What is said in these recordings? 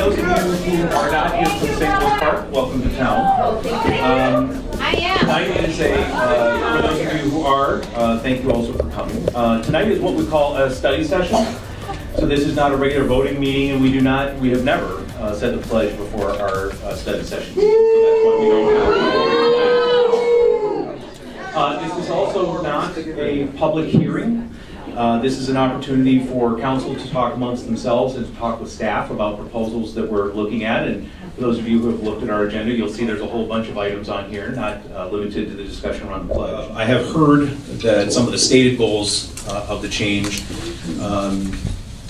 those of you who are not here from St. Louis Park, welcome to town. Tonight is for those of you who are, thank you also for coming. Tonight is what we call a study session. So this is not a regular voting meeting, and we have never said the pledge before our study session. So that's why we don't have this is also not a public hearing. This is an opportunity for council to talk amongst themselves and to talk with staff about proposals that we're looking at. And for those of you who have looked at our agenda, you'll see there's a whole bunch of items on here, not limited to the discussion around the pledge. I have heard that some of the stated goals of the change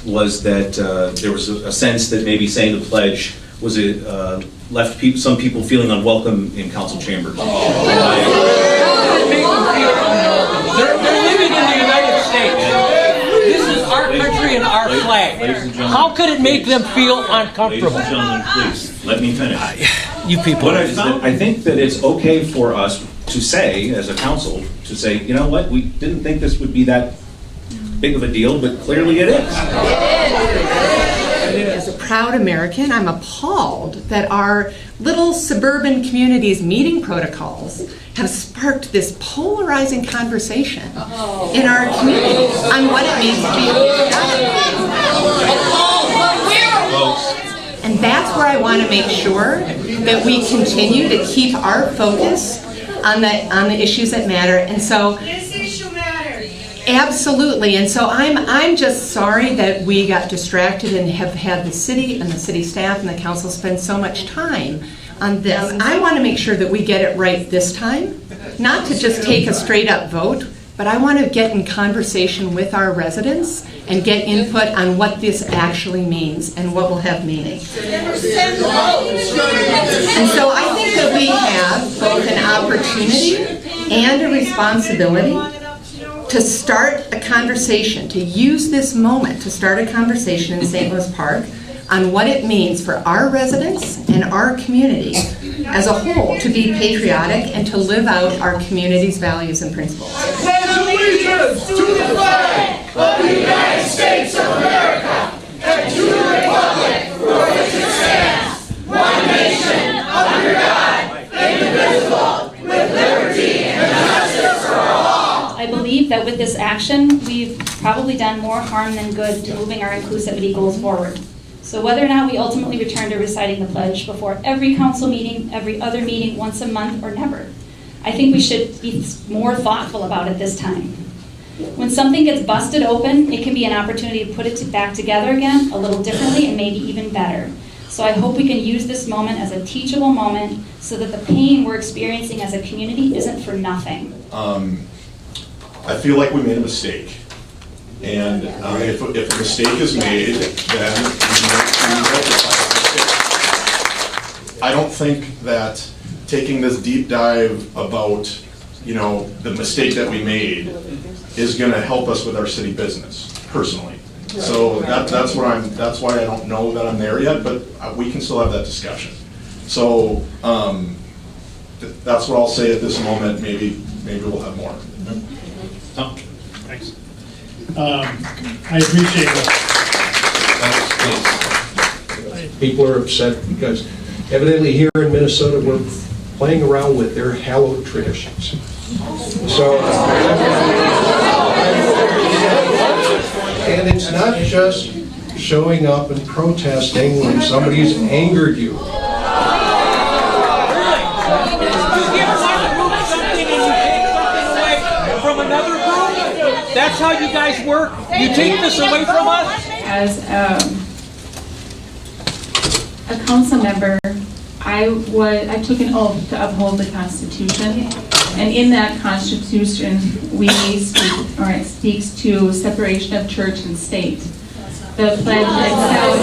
was that there was a sense that maybe saying the pledge was left some people feeling unwelcome in council chambers. They're living in the United States. This is our country and our flag. How could it make them feel uncomfortable? Ladies and gentlemen, please, let me finish. You people. I think that it's okay for us to say, as a council, to say, you know what, we didn't think this would be that big of a deal, but clearly it is. As a proud American, I'm appalled that our little suburban community's meeting protocols have sparked this polarizing conversation in our community on what it means to be patriotic. And that's where I want to make sure that we continue to keep our focus on the issues that matter. And so absolutely, and so I'm just sorry that we got distracted and have had the city and the city staff and the council spend so much time on this. I want to make sure that we get it right this time, not to just take a straight up vote, but I want to get in conversation with our residents and get input on what this actually means and what will have meaning. And so I think that we have both an opportunity and a responsibility to start a conversation, to use this moment to start a conversation in St. Louis Park on what it means for our residents and our community as a whole to be patriotic and to live out our community's values and principles. Pledge allegiance to the flag of the United States of America and to the republic for which it stands, one nation, under God, indivisible, with liberty and justice for all. I believe that with this action, we've probably done more harm than good to moving our inclusivity goals forward. So whether or not we ultimately return to reciting the pledge before every council meeting, every other meeting, once a month, or never, I think we should be more thoughtful about it this time. When something gets busted open, it can be an opportunity to put it back together again a little differently and maybe even better. So I hope we can use this moment as a teachable moment so that the pain we're experiencing as a community isn't for nothing. I feel like we made a mistake. And if a mistake is made, then we rectify the mistake. I don't think that taking this deep dive about, the mistake that we made is going to help us with our city business, personally. So that's why I don't know that I'm there yet, but we can still have that discussion. So that's what I'll say at this moment. Maybe we'll have more. Oh, thanks. I appreciate it. People are upset because evidently here in Minnesota we're playing around with their hallowed traditions. So, and it's not just showing up and protesting when somebody's angered you. That's how you guys work? You take this away from us? As a council member, I took an oath to uphold the Constitution And in that Constitution, we speak, or it speaks to separation of church and state. The pledge itself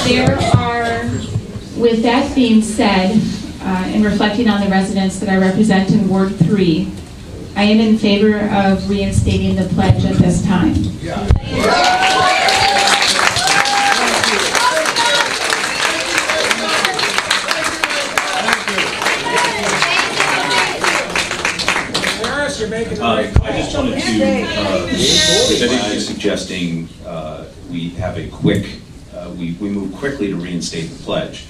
There are, with that being said, and reflecting on the residents that I represent in Ward 3, I am in favor of reinstating the pledge at this time. I just wanted to, I think suggesting we have a quick, we move quickly to reinstate the pledge.